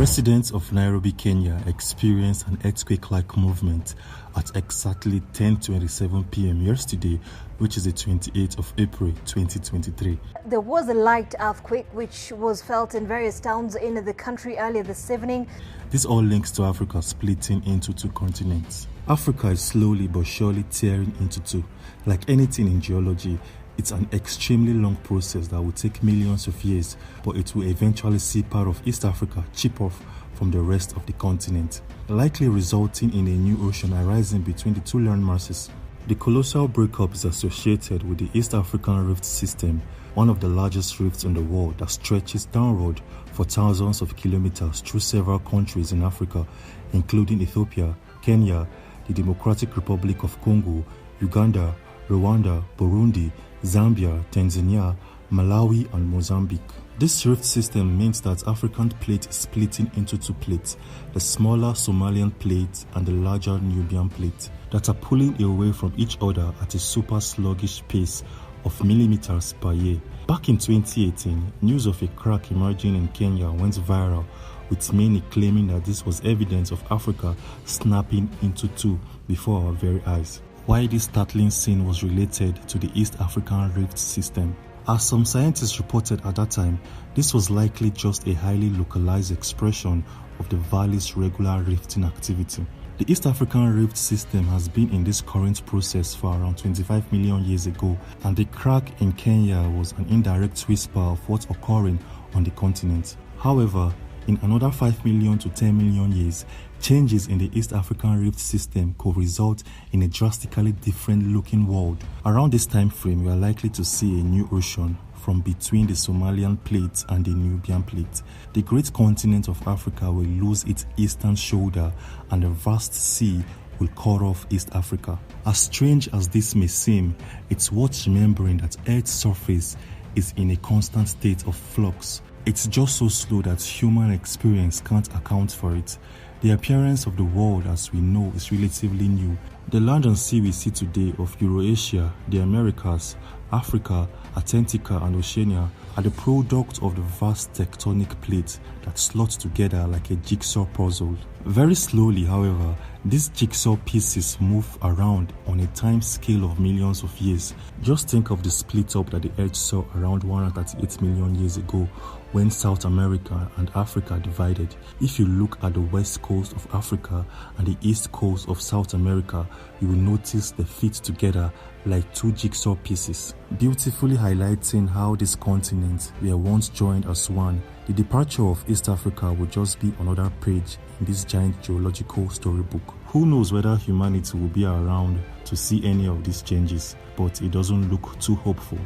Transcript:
Residents of Nairobi, Kenya experienced an earthquake-like movement at exactly 10:27 p.m. yesterday, which is the 28th of April 2023. There was a light earthquake which was felt in various towns in the country earlier this evening. This all links to Africa splitting into two continents. Africa is slowly but surely tearing into two. Like anything in geology, it's an extremely long process that will take millions of years, but it will eventually see part of East Africa chip off from the rest of the continent, likely resulting in a new ocean arising between the two land masses. The colossal breakup is associated with the East African Rift System, one of the largest rifts in the world that stretches downward for thousands of kilometers through several countries in Africa, including Ethiopia, Kenya, the Democratic Republic of Congo, Uganda, Rwanda, Burundi, Zambia, Tanzania, Malawi, and Mozambique. This rift system means that African plate is splitting into two plates, the smaller Somalian plate and the larger Nubian plate, that are pulling away from each other at a super sluggish pace of millimeters per year. Back in 2018, news of a crack emerging in Kenya went viral, with many claiming that this was evidence of Africa snapping into two before our very eyes. Why this startling scene was related to the East African Rift System. As some scientists reported at that time, this was likely just a highly localized expression of the valley's regular rifting activity. The East African Rift System has been in this current process for around 25 million years ago, and the crack in Kenya was an indirect whisper of what's occurring on the continent. However, in another 5 million to 10 million years, changes in the East African Rift System could result in a drastically different looking world. Around this time frame, we are likely to see a new ocean from between the Somalian plate and the Nubian plate. The great continent of Africa will lose its eastern shoulder, and the vast sea will cut off East Africa. As strange as this may seem, it's worth remembering that Earth's surface is in a constant state of flux. It's just so slow that human experience can't account for it. The appearance of the world as we know is relatively new. The land and sea we see today of Eurasia, the Americas, Africa, Antarctica, and Oceania are the product of the vast tectonic plates that slot together like a jigsaw puzzle. Very slowly, however, these jigsaw pieces move around on a time scale of millions of years. Just think of the split up that the Earth saw around 138 million years ago when South America and Africa divided. If you look at the west coast of Africa and the east coast of South America, you will notice they fit together like two jigsaw pieces, beautifully highlighting how these continents were once joined as one. The departure of East Africa will just be another page in this giant geological storybook. Who knows whether humanity will be around to see any of these changes, but it doesn't look too hopeful.